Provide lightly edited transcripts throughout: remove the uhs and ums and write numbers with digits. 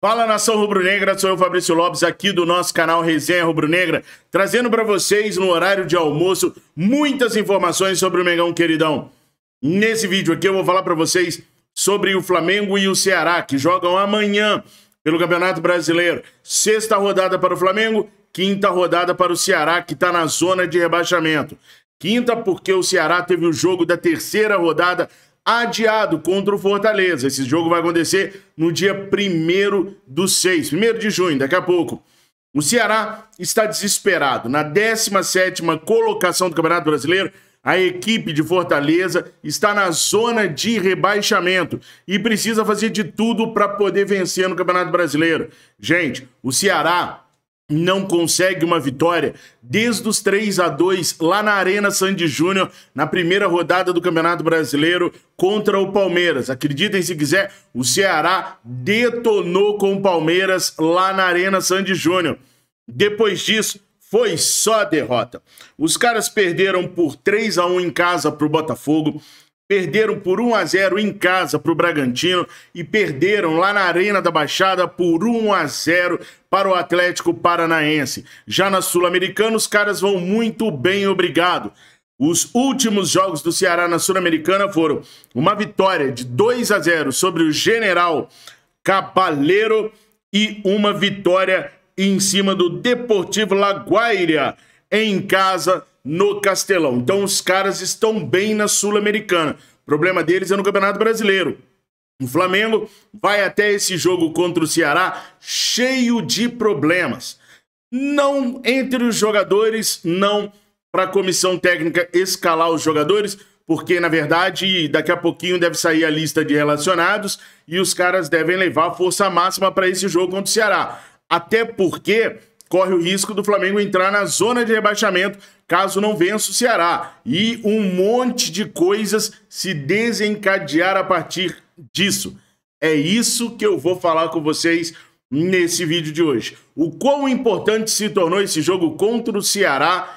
Fala, nação rubro-negra, sou eu, Fabrício Lopes, aqui do nosso canal Resenha Rubro-Negra, trazendo para vocês, no horário de almoço, muitas informações sobre o Mengão queridão. Nesse vídeo aqui eu vou falar para vocês sobre o Flamengo e o Ceará, que jogam amanhã pelo Campeonato Brasileiro. Sexta rodada para o Flamengo, quinta rodada para o Ceará, que está na zona de rebaixamento. Quinta porque o Ceará teve o jogo da terceira rodada adiado contra o Fortaleza. Esse jogo vai acontecer no dia 1º/6, 1º de junho, daqui a pouco. O Ceará está desesperado. Na 17ª colocação do Campeonato Brasileiro, a equipe de Fortaleza está na zona de rebaixamento e precisa fazer de tudo para poder vencer no Campeonato Brasileiro. Gente, o Ceará não consegue uma vitória desde os 3-2 lá na Arena Sandy Júnior, na primeira rodada do Campeonato Brasileiro contra o Palmeiras. Acreditem se quiser, o Ceará detonou com o Palmeiras lá na Arena Sandy Júnior. Depois disso, foi só derrota. Os caras perderam por 3-1 em casa para o Botafogo, perderam por 1-0 em casa para o Bragantino e perderam lá na Arena da Baixada por 1-0 para o Atlético Paranaense. Já na Sul-Americana, os caras vão muito bem, obrigado. Os últimos jogos do Ceará na Sul-Americana foram uma vitória de 2-0 sobre o General Cabaleiro e uma vitória em cima do Deportivo Laguaira em casa no Castelão. Então os caras estão bem na Sul-Americana. O problema deles é no Campeonato Brasileiro. O Flamengo vai até esse jogo contra o Ceará cheio de problemas. Não entre os jogadores, não para a comissão técnica escalar os jogadores, porque, na verdade, daqui a pouquinho deve sair a lista de relacionados e os caras devem levar a força máxima para esse jogo contra o Ceará. Até porque corre o risco do Flamengo entrar na zona de rebaixamento caso não vença o Ceará. E um monte de coisas se desencadear a partir disso. É isso que eu vou falar com vocês nesse vídeo de hoje. O quão importante se tornou esse jogo contra o Ceará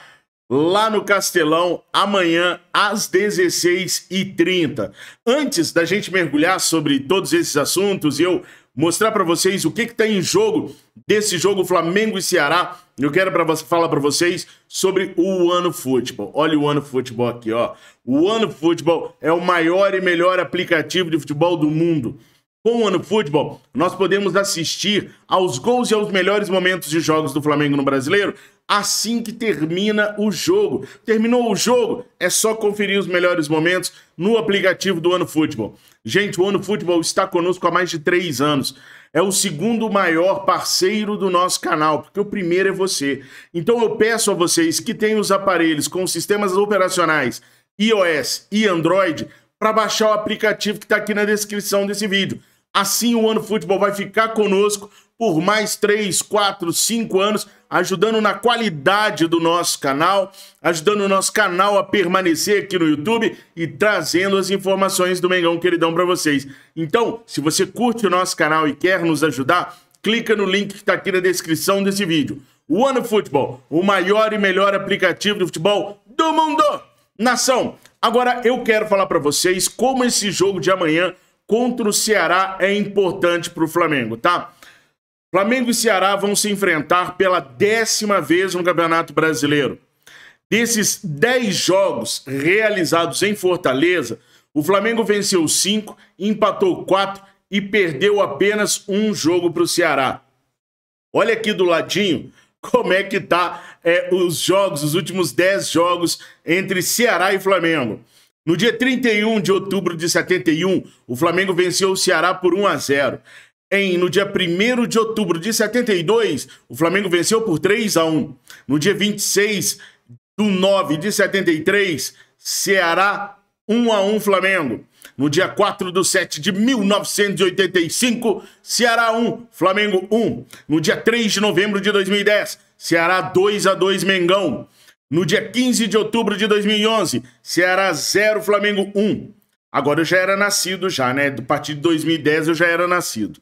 lá no Castelão, amanhã às 16h30. Antes da gente mergulhar sobre todos esses assuntos e eu mostrar para vocês o que está em jogo desse jogo Flamengo e Ceará, eu quero falar para vocês sobre o OneFootball. Olha o OneFootball aqui, ó. O OneFootball é o maior e melhor aplicativo de futebol do mundo. Com o OneFootball, nós podemos assistir aos gols e aos melhores momentos de jogos do Flamengo no Brasileiro assim que termina o jogo. Terminou o jogo, é só conferir os melhores momentos no aplicativo do OneFootball. Gente, o OneFootball está conosco há mais de 3 anos. É o segundo maior parceiro do nosso canal, porque o primeiro é você. Então eu peço a vocês que tenham os aparelhos com sistemas operacionais iOS e Android para baixar o aplicativo que está aqui na descrição desse vídeo. Assim o OneFootball vai ficar conosco por mais 3, 4, 5 anos, ajudando na qualidade do nosso canal, ajudando o nosso canal a permanecer aqui no YouTube e trazendo as informações do Mengão queridão para vocês. Então, se você curte o nosso canal e quer nos ajudar, clica no link que está aqui na descrição desse vídeo. O OneFootball, o maior e melhor aplicativo de futebol do mundo! Nação, agora eu quero falar para vocês como esse jogo de amanhã contra o Ceará é importante para o Flamengo, tá? Flamengo e Ceará vão se enfrentar pela 10ª vez no Campeonato Brasileiro. Desses 10 jogos realizados em Fortaleza, o Flamengo venceu 5, empatou 4 e perdeu apenas um jogo para o Ceará. Olha aqui do ladinho como é que tá os jogos, os últimos 10 jogos entre Ceará e Flamengo. No dia 31 de outubro de 71, o Flamengo venceu o Ceará por 1-0. No dia 1º de outubro de 72, o Flamengo venceu por 3-1. No dia 26/9 de 73, Ceará 1-1 Flamengo. No dia 4/7 de 1985, Ceará 1, Flamengo 1. No dia 3 de novembro de 2010, Ceará 2-2 Mengão. No dia 15 de outubro de 2011, Ceará 0, Flamengo 1. Agora eu já era nascido já, né? Do partido de 2010 eu já era nascido.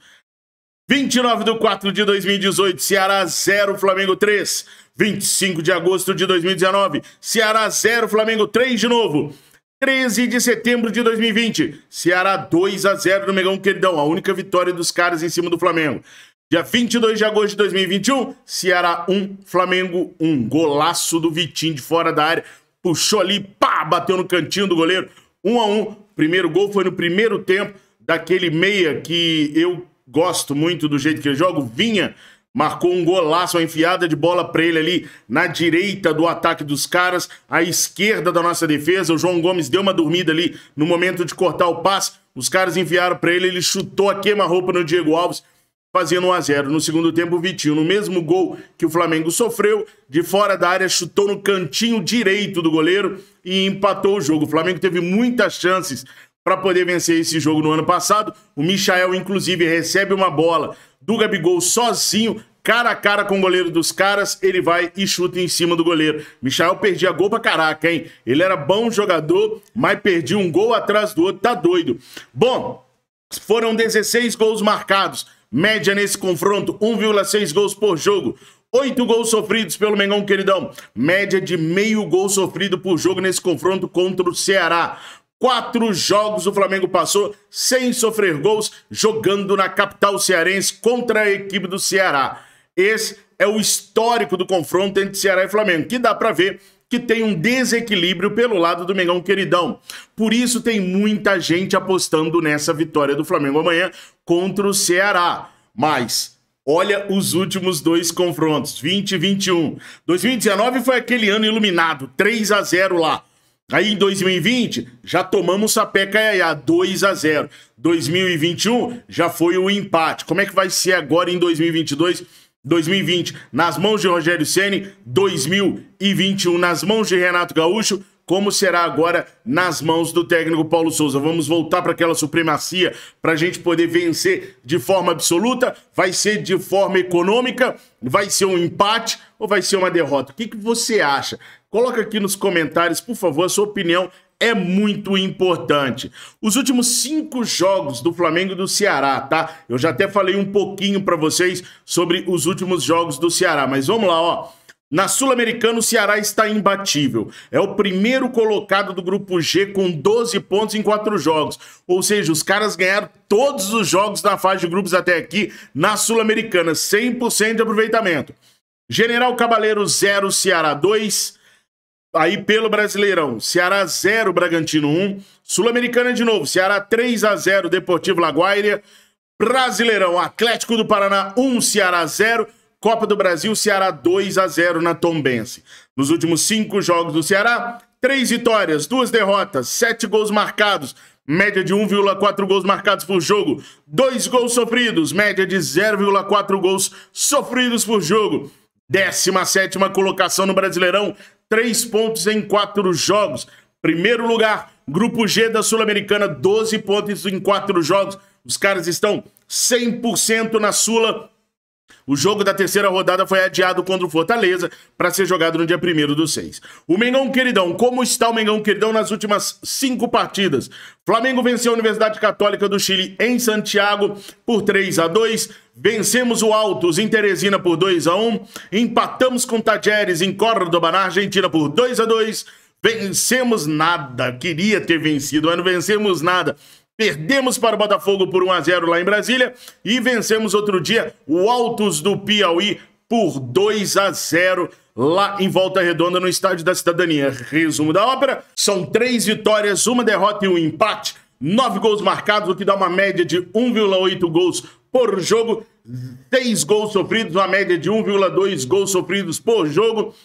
29/4 de 2018, Ceará 0, Flamengo 3. 25 de agosto de 2019, Ceará 0, Flamengo 3 de novo. 13 de setembro de 2020, Ceará 2-0 no Mengão queridão, a única vitória dos caras em cima do Flamengo. Dia 22 de agosto de 2021, Ceará 1, Flamengo 1. Golaço do Vitinho de fora da área. Puxou ali, pá, bateu no cantinho do goleiro. 1-1. Primeiro gol foi no primeiro tempo daquele meia que eu gosto muito do jeito que ele joga. O Vinha marcou um golaço, uma enfiada de bola pra ele ali na direita do ataque dos caras, à esquerda da nossa defesa. O João Gomes deu uma dormida ali no momento de cortar o passe. Os caras enviaram pra ele chutou a queima-roupa no Diego Alves, fazendo 1-0. No segundo tempo, o Vitinho, no mesmo gol que o Flamengo sofreu, de fora da área, chutou no cantinho direito do goleiro e empatou o jogo. O Flamengo teve muitas chances para poder vencer esse jogo no ano passado. O Michael, inclusive, recebe uma bola do Gabigol sozinho, cara a cara com o goleiro dos caras, ele vai e chuta em cima do goleiro. Michael perdia gol pra caraca, hein? Ele era bom jogador, mas perdia um gol atrás do outro, tá doido. Bom, foram 16 gols marcados. Média nesse confronto, 1,6 gols por jogo. 8 gols sofridos pelo Mengão Queridão. Média de meio gol sofrido por jogo nesse confronto contra o Ceará. 4 jogos o Flamengo passou sem sofrer gols, jogando na capital cearense contra a equipe do Ceará. Esse é o histórico do confronto entre Ceará e Flamengo, que dá pra ver que tem um desequilíbrio pelo lado do Mengão Queridão. Por isso tem muita gente apostando nessa vitória do Flamengo amanhã contra o Ceará. Mas olha os últimos 2 confrontos, 20 e 21. 2019 foi aquele ano iluminado, 3-0 lá. Aí em 2020 já tomamos sapeca 2-0. 2021 já foi o empate. Como é que vai ser agora em 2022? 2020 nas mãos de Rogério Ceni, 2021 nas mãos de Renato Gaúcho, como será agora nas mãos do técnico Paulo Souza. Vamos voltar para aquela supremacia para a gente poder vencer de forma absoluta? Vai ser de forma econômica? Vai ser um empate ou vai ser uma derrota? O que você acha? Coloca aqui nos comentários, por favor, a sua opinião é muito importante. Os últimos 5 jogos do Flamengo e do Ceará, tá? Eu já até falei um pouquinho para vocês sobre os últimos jogos do Ceará, mas vamos lá, ó. Na Sul-Americana, o Ceará está imbatível. É o primeiro colocado do Grupo G com 12 pontos em 4 jogos. Ou seja, os caras ganharam todos os jogos da fase de grupos até aqui na Sul-Americana. 100% de aproveitamento. General Cabaleiro 0, Ceará 2. Aí pelo Brasileirão, Ceará 0, Bragantino 1. Sul-Americana de novo, Ceará 3-0, Deportivo Laguaira. Brasileirão, Atlético do Paraná 1, Ceará 0. Copa do Brasil, Ceará 2-0 na Tombense. Nos últimos 5 jogos do Ceará, 3 vitórias, 2 derrotas, 7 gols marcados, média de 1,4 gols marcados por jogo, 2 gols sofridos, média de 0,4 gols sofridos por jogo. 17ª colocação no Brasileirão, 3 pontos em 4 jogos. Primeiro lugar, Grupo G da Sul-Americana, 12 pontos em 4 jogos. Os caras estão 100% na Sula. O jogo da terceira rodada foi adiado contra o Fortaleza para ser jogado no dia 1º/6. O Mengão Queridão, como está o Mengão Queridão nas últimas 5 partidas? Flamengo venceu a Universidade Católica do Chile em Santiago por 3-2. Vencemos o Altos em Teresina por 2-1. Empatamos com Tajeres em Córdoba, na Argentina, por 2-2. Vencemos nada. Queria ter vencido, mas não vencemos nada. Perdemos para o Botafogo por 1-0 lá em Brasília e vencemos outro dia o Altos do Piauí por 2-0 lá em Volta Redonda no Estádio da Cidadania. Resumo da ópera, são 3 vitórias, 1 derrota e 1 empate, 9 gols marcados, o que dá uma média de 1,8 gols por jogo, 6 gols sofridos, uma média de 1,2 gols sofridos por jogo.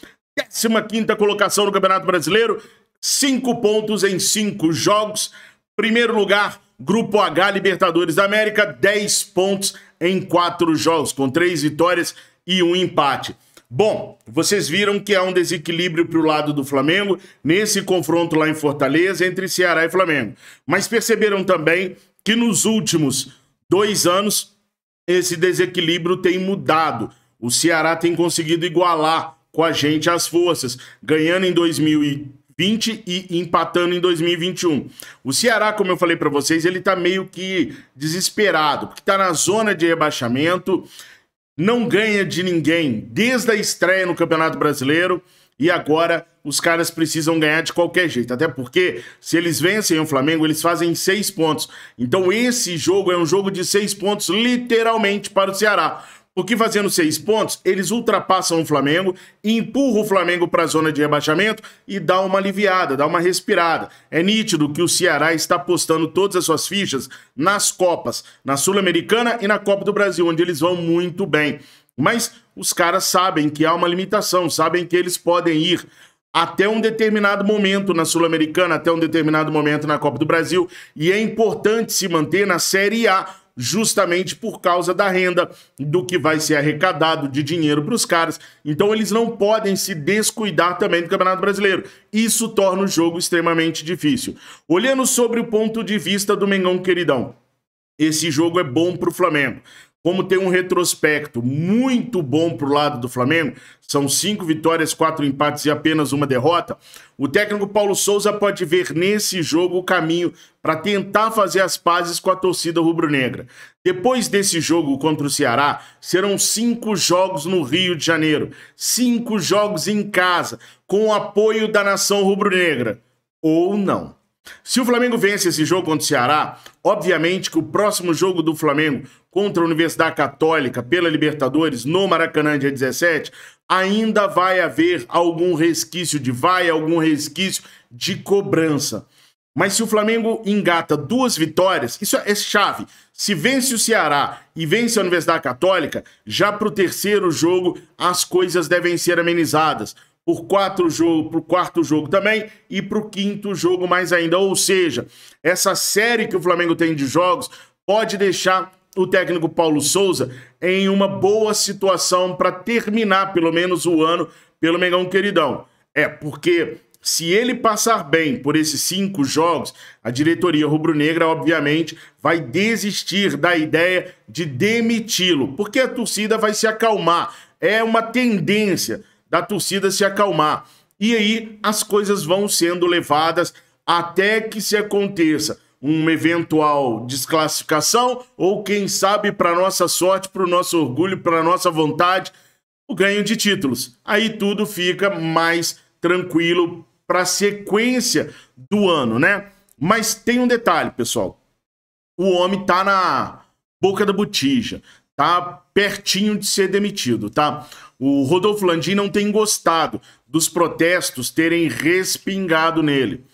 15ª colocação no Campeonato Brasileiro, 5 pontos em 5 jogos. Primeiro lugar, Grupo H, Libertadores da América, 10 pontos em 4 jogos, com 3 vitórias e 1 empate. Bom, vocês viram que há um desequilíbrio para o lado do Flamengo nesse confronto lá em Fortaleza entre Ceará e Flamengo. Mas perceberam também que nos últimos 2 anos esse desequilíbrio tem mudado. O Ceará tem conseguido igualar com a gente as forças, ganhando em 2020 e empatando em 2021. O Ceará, como eu falei para vocês, ele tá meio que desesperado, porque tá na zona de rebaixamento, não ganha de ninguém desde a estreia no Campeonato Brasileiro, e agora os caras precisam ganhar de qualquer jeito, até porque se eles vencem o Flamengo, eles fazem 6 pontos. Então esse jogo é um jogo de 6 pontos literalmente para o Ceará. Porque fazendo 6 pontos, eles ultrapassam o Flamengo, empurram o Flamengo para a zona de rebaixamento e dá uma aliviada, dá uma respirada. É nítido que o Ceará está apostando todas as suas fichas nas Copas, na Sul-Americana e na Copa do Brasil, onde eles vão muito bem. Mas os caras sabem que há uma limitação, sabem que eles podem ir até um determinado momento na Sul-Americana, até um determinado momento na Copa do Brasil, e é importante se manter na Série A, justamente por causa da renda, do que vai ser arrecadado de dinheiro para os caras. Então eles não podem se descuidar também do Campeonato Brasileiro. Isso torna o jogo extremamente difícil. Olhando sobre o ponto de vista do Mengão queridão, esse jogo é bom para o Flamengo. Como tem um retrospecto muito bom para o lado do Flamengo, são 5 vitórias, 4 empates e apenas uma derrota, o técnico Paulo Souza pode ver nesse jogo o caminho para tentar fazer as pazes com a torcida rubro-negra. Depois desse jogo contra o Ceará, serão 5 jogos no Rio de Janeiro, 5 jogos em casa, com o apoio da nação rubro-negra. Ou não. Se o Flamengo vence esse jogo contra o Ceará, obviamente que o próximo jogo do Flamengo contra a Universidade Católica pela Libertadores, no Maracanã, dia 17, ainda vai haver algum resquício de cobrança. Mas se o Flamengo engata 2 vitórias, isso é chave. Se vence o Ceará e vence a Universidade Católica, já para o terceiro jogo as coisas devem ser amenizadas. Por 4 jogos, pro quarto jogo também e pro 5º jogo mais ainda. Ou seja, essa série que o Flamengo tem de jogos pode deixar o técnico Paulo Souza em uma boa situação para terminar pelo menos o ano pelo Mengão queridão. Porque se ele passar bem por esses 5 jogos, a diretoria rubro-negra obviamente vai desistir da ideia de demiti-lo, porque a torcida vai se acalmar. É uma tendência da torcida se acalmar. E aí as coisas vão sendo levadas até que se aconteça uma eventual desclassificação ou, quem sabe, para nossa sorte, para o nosso orgulho, para a nossa vontade, o ganho de títulos. Aí tudo fica mais tranquilo para a sequência do ano, né? Mas tem um detalhe, pessoal. O homem tá na boca da botija. Tá pertinho de ser demitido, tá? O Rodolfo Landim não tem gostado dos protestos terem respingado nele.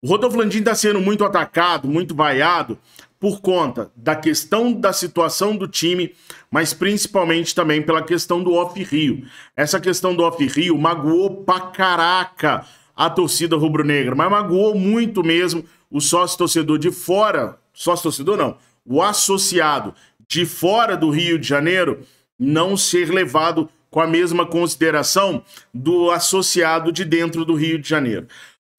O Rodolfo Landim está sendo muito atacado, muito vaiado, por conta da questão da situação do time, mas principalmente também pela questão do off-Rio. Essa questão do off-Rio magoou pra caraca a torcida rubro-negra, mas magoou muito mesmo o sócio-torcedor de fora, sócio-torcedor não, o associado de fora do Rio de Janeiro não ser levado com a mesma consideração do associado de dentro do Rio de Janeiro.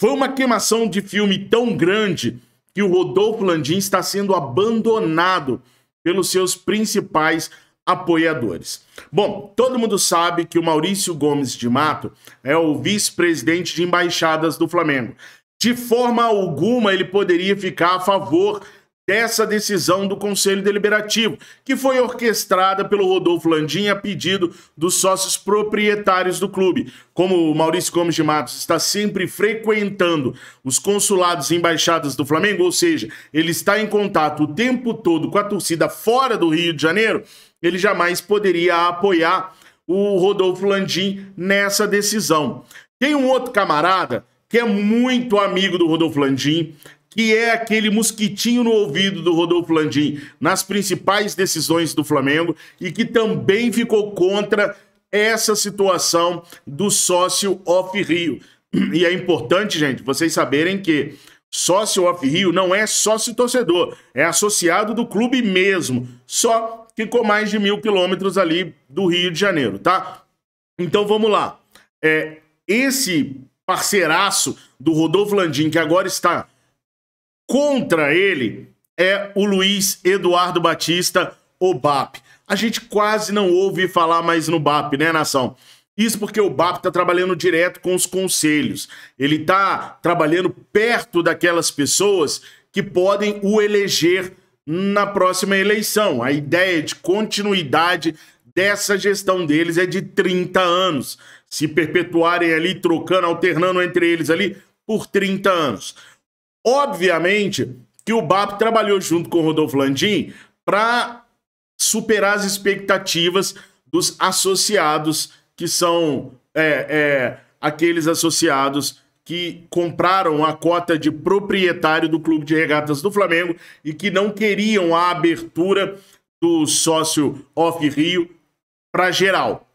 Foi uma queimação de filme tão grande que o Rodolfo Landim está sendo abandonado pelos seus principais apoiadores. Bom, todo mundo sabe que o Maurício Gomes de Mato é o vice-presidente de embaixadas do Flamengo. De forma alguma ele poderia ficar a favor dessa decisão do Conselho Deliberativo, que foi orquestrada pelo Rodolfo Landim a pedido dos sócios proprietários do clube. Como o Maurício Gomes de Matos está sempre frequentando os consulados e embaixadas do Flamengo, ou seja, ele está em contato o tempo todo com a torcida fora do Rio de Janeiro, ele jamais poderia apoiar o Rodolfo Landim nessa decisão. Tem um outro camarada que é muito amigo do Rodolfo Landim, que é aquele mosquitinho no ouvido do Rodolfo Landim nas principais decisões do Flamengo e que também ficou contra essa situação do sócio off-Rio. E é importante, gente, vocês saberem que sócio off-Rio não é sócio-torcedor, é associado do clube mesmo, só que com mais de 1.000 quilômetros ali do Rio de Janeiro, tá? Então vamos lá. Esse parceiraço do Rodolfo Landim, que agora está contra ele, é o Luiz Eduardo Batista, o BAP. A gente quase não ouve falar mais no BAP, né, nação? Isso porque o BAP está trabalhando direto com os conselhos. Ele está trabalhando perto daquelas pessoas que podem o eleger na próxima eleição. A ideia de continuidade dessa gestão deles é de 30 anos. se perpetuarem ali, trocando, alternando entre eles ali por 30 anos. Obviamente que o BAP trabalhou junto com o Rodolfo Landim para superar as expectativas dos associados, que são aqueles associados que compraram a cota de proprietário do Clube de Regatas do Flamengo e que não queriam a abertura do sócio off-Rio para geral.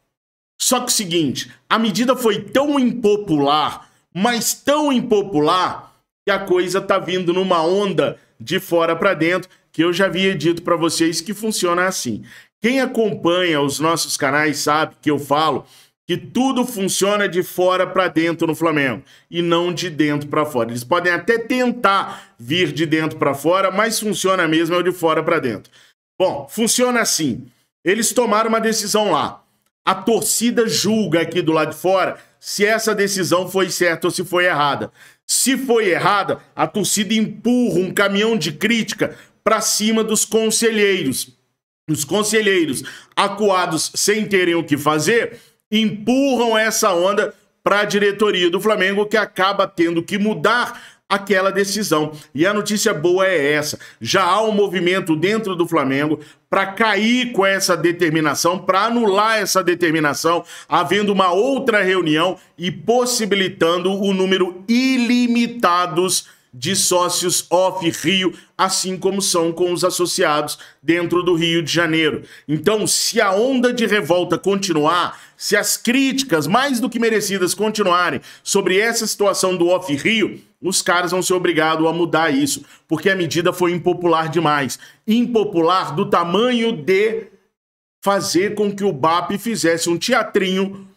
Só que o seguinte, a medida foi tão impopular, mas tão impopular, que a coisa tá vindo numa onda de fora para dentro, que eu já havia dito para vocês que funciona assim. Quem acompanha os nossos canais sabe que eu falo que tudo funciona de fora para dentro no Flamengo e não de dentro para fora. Eles podem até tentar vir de dentro para fora, mas funciona mesmo é o de fora para dentro. Bom, funciona assim. Eles tomaram uma decisão lá. A torcida julga aqui do lado de fora se essa decisão foi certa ou se foi errada. Se foi errada, a torcida empurra um caminhão de crítica para cima dos conselheiros. Os conselheiros, acuados sem terem o que fazer, empurram essa onda para a diretoria do Flamengo, que acaba tendo que mudar aquela decisão. E a notícia boa é essa. Já há um movimento dentro do Flamengo para cair com essa determinação, para anular essa determinação, havendo uma outra reunião e possibilitando o número ilimitados de sócios off-Rio, assim como são com os associados dentro do Rio de Janeiro. Então, se a onda de revolta continuar, se as críticas mais do que merecidas continuarem sobre essa situação do off-Rio, os caras vão ser obrigados a mudar isso, porque a medida foi impopular demais. Impopular do tamanho de fazer com que o BAP fizesse um teatrinho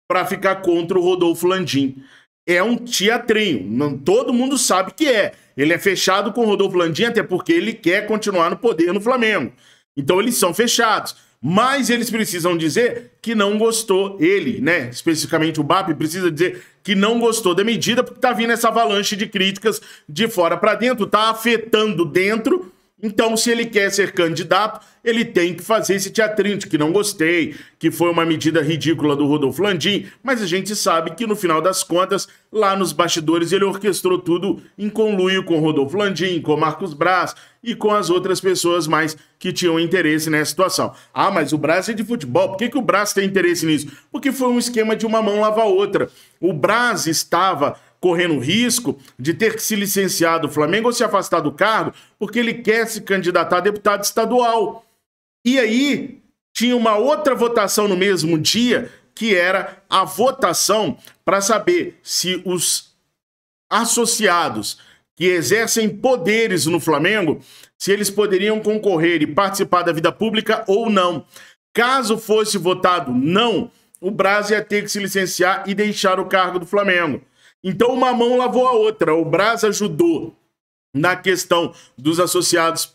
para ficar contra o Rodolfo Landim. É um teatrinho, todo mundo sabe que é. Ele é fechado com o Rodolfo Landim, até porque ele quer continuar no poder no Flamengo. Então eles são fechados. Mas eles precisam dizer que não gostou, ele, né, especificamente o BAP, precisa dizer que não gostou da medida, porque tá vindo essa avalanche de críticas de fora para dentro, tá afetando dentro. Então, se ele quer ser candidato, ele tem que fazer esse teatrinho de que não gostei, que foi uma medida ridícula do Rodolfo Landim, mas a gente sabe que no final das contas, lá nos bastidores, ele orquestrou tudo em conluio com o Rodolfo Landim, com o Marcos Braz e com as outras pessoas mais que tinham interesse nessa situação. Ah, mas o Braz é de futebol, por que o Braz tem interesse nisso? Porque foi um esquema de uma mão lava a outra. O Braz estava correndo risco de ter que se licenciar do Flamengo ou se afastar do cargo, porque ele quer se candidatar a deputado estadual. E aí, tinha uma outra votação no mesmo dia, que era a votação para saber se os associados que exercem poderes no Flamengo, se eles poderiam concorrer e participar da vida pública ou não. Caso fosse votado não, o Braz ia ter que se licenciar e deixar o cargo do Flamengo. Então uma mão lavou a outra. O Braz ajudou na questão dos associados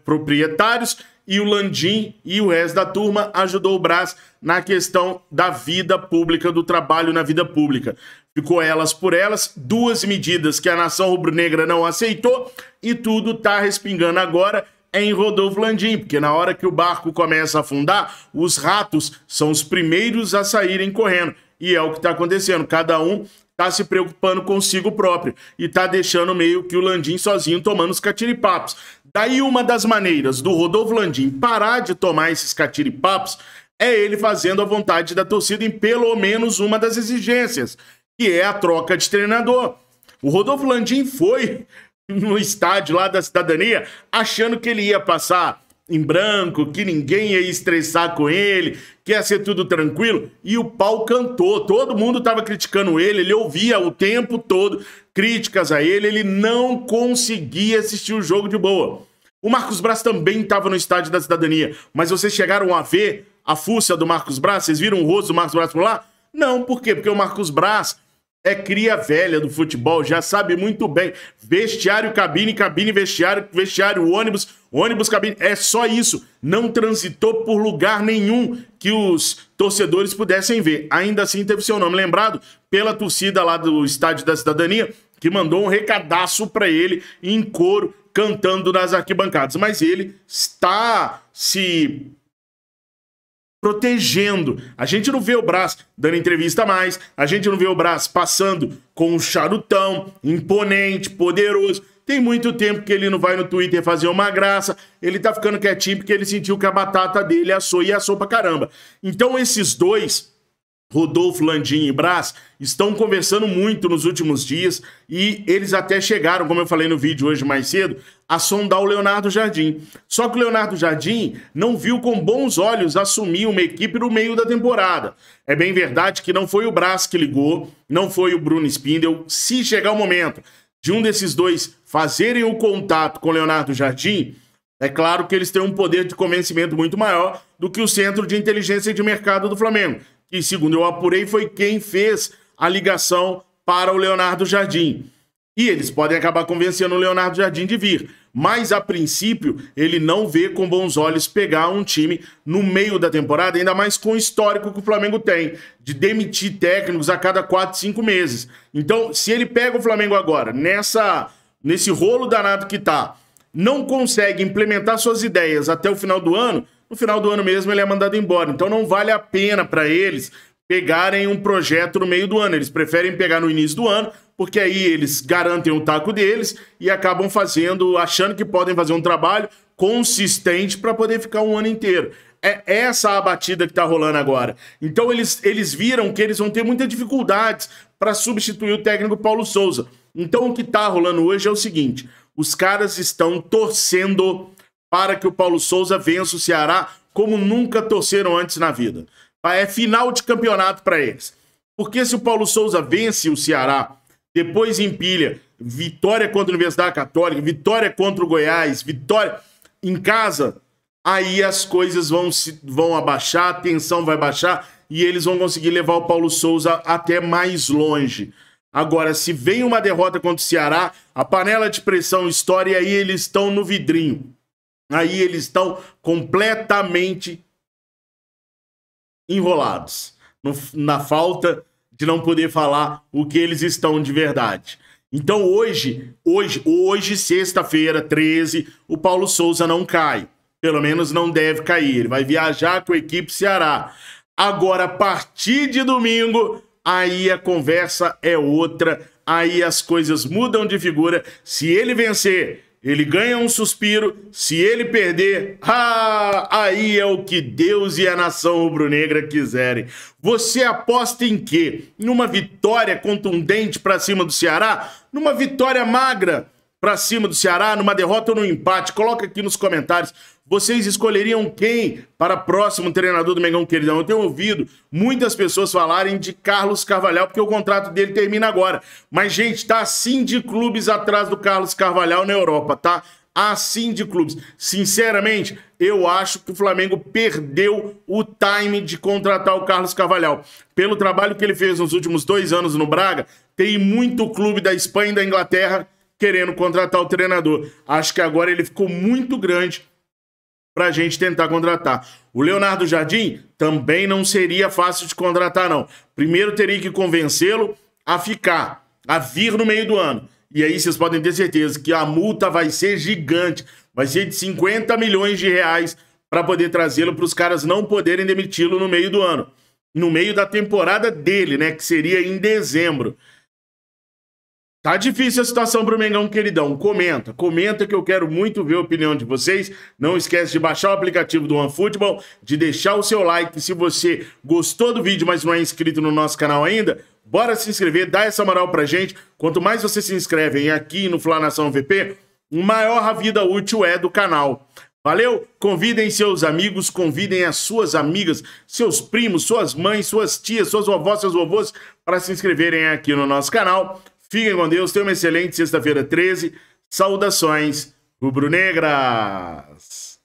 proprietários e o Landim e o resto da turma ajudou o Braz na questão da vida pública, do trabalho na vida pública. Ficou elas por elas, duas medidas que a nação rubro-negra não aceitou e tudo tá respingando agora em Rodolfo Landim, porque na hora que o barco começa a afundar, os ratos são os primeiros a saírem correndo. E é o que está acontecendo, cada um tá se preocupando consigo próprio e tá deixando meio que o Landim sozinho tomando os catiripapos. Daí uma das maneiras do Rodolfo Landim parar de tomar esses catiripapos é ele fazendo a vontade da torcida em pelo menos uma das exigências, que é a troca de treinador. O Rodolfo Landim foi no estádio lá da Cidadania achando que ele ia passar em branco, que ninguém ia estressar com ele, que ia ser tudo tranquilo, e o pau cantou. Todo mundo estava criticando ele ouvia o tempo todo críticas a ele não conseguia assistir o jogo de boa. O Marcos Braz também estava no estádio da Cidadania, mas vocês chegaram a ver a fuça do Marcos Braz? Vocês viram o rosto do Marcos Braz por lá? Não, por quê? Porque o Marcos Braz é cria velha do futebol, já sabe muito bem. Vestiário, cabine, cabine, vestiário, vestiário, ônibus, ônibus, cabine. É só isso. Não transitou por lugar nenhum que os torcedores pudessem ver. Ainda assim teve seu nome lembrado pela torcida lá do Estádio da Cidadania, que mandou um recadaço para ele em coro, cantando nas arquibancadas. Mas ele está se protegendo. A gente não vê o Braz dando entrevista mais, a gente não vê o Braz passando com um charutão imponente, poderoso. Tem muito tempo que ele não vai no Twitter fazer uma graça, ele tá ficando quietinho porque ele sentiu que a batata dele assou e assou pra caramba. Então esses dois, Rodolfo Landim e Braz, estão conversando muito nos últimos dias e eles até chegaram, como eu falei no vídeo hoje mais cedo, a sondar o Leonardo Jardim. Só que o Leonardo Jardim não viu com bons olhos assumir uma equipe no meio da temporada. É bem verdade que não foi o Braz que ligou, não foi o Bruno Spindel. Se chegar o momento de um desses dois fazerem o contato com o Leonardo Jardim, é claro que eles têm um poder de convencimento muito maior do que o Centro de Inteligência e de Mercado do Flamengo, que, segundo eu apurei, foi quem fez a ligação para o Leonardo Jardim. E eles podem acabar convencendo o Leonardo Jardim de vir. Mas, a princípio, ele não vê com bons olhos pegar um time no meio da temporada, ainda mais com o histórico que o Flamengo tem, de demitir técnicos a cada 4, 5 meses. Então, se ele pega o Flamengo agora, nesse rolo danado que tá, não consegue implementar suas ideias até o final do ano, no final do ano mesmo ele é mandado embora. Então não vale a pena para eles pegarem um projeto no meio do ano. Eles preferem pegar no início do ano, porque aí eles garantem o taco deles e acabam achando que podem fazer um trabalho consistente para poder ficar um ano inteiro. É essa a batida que tá rolando agora. Então eles viram que eles vão ter muitas dificuldades para substituir o técnico Paulo Souza. Então o que tá rolando hoje é o seguinte: os caras estão torcendo para que o Paulo Souza vença o Ceará como nunca torceram antes na vida. É final de campeonato para eles. Porque se o Paulo Souza vence o Ceará, depois empilha vitória contra a Universidade Católica, vitória contra o Goiás, vitória em casa, aí as coisas vão abaixar, a tensão vai baixar e eles vão conseguir levar o Paulo Souza até mais longe. Agora, se vem uma derrota contra o Ceará, a panela de pressão estoura e aí eles estão no vidrinho. Aí eles estão completamente enrolados, na falta de não poder falar o que eles estão de verdade. Então hoje, sexta-feira, 13, o Paulo Souza não cai. Pelo menos não deve cair. Ele vai viajar com a equipe Ceará. Agora, a partir de domingo, aí a conversa é outra, aí as coisas mudam de figura. Se ele vencer, ele ganha um suspiro. Se ele perder, aí é o que Deus e a nação rubro-negra quiserem. Você aposta em quê? Numa vitória contundente para cima do Ceará? Numa vitória magra para cima do Ceará? Numa derrota ou num empate? Coloca aqui nos comentários. Vocês escolheriam quem para próximo treinador do Mengão Queridão? Eu tenho ouvido muitas pessoas falarem de Carlos Carvalhal, porque o contrato dele termina agora. Mas, gente, tá assim de clubes atrás do Carlos Carvalhal na Europa, tá? Assim de clubes. Sinceramente, eu acho que o Flamengo perdeu o time de contratar o Carlos Carvalhal. Pelo trabalho que ele fez nos últimos 2 anos no Braga, tem muito clube da Espanha e da Inglaterra querendo contratar o treinador. Acho que agora ele ficou muito grande pra gente tentar contratar. O Leonardo Jardim também não seria fácil de contratar, não. Primeiro teria que convencê-lo a ficar, a vir no meio do ano. E aí vocês podem ter certeza que a multa vai ser gigante. Vai ser de 50 milhões de reais para poder trazê-lo para os caras não poderem demiti-lo no meio do ano. No meio da temporada dele, né? Que seria em dezembro. Tá difícil a situação pro Mengão Queridão. Comenta que eu quero muito ver a opinião de vocês. Não esquece de baixar o aplicativo do OneFootball, de deixar o seu like. Se você gostou do vídeo, mas não é inscrito no nosso canal ainda, bora se inscrever, dá essa moral pra gente. Quanto mais você se inscreve aqui no Fla Nação VP, maior a vida útil é do canal. Valeu? Convidem seus amigos, convidem as suas amigas, seus primos, suas mães, suas tias, suas vovós, seus vovôs para se inscreverem aqui no nosso canal. Fiquem com Deus, tenham uma excelente sexta-feira 13. Saudações rubro-negras!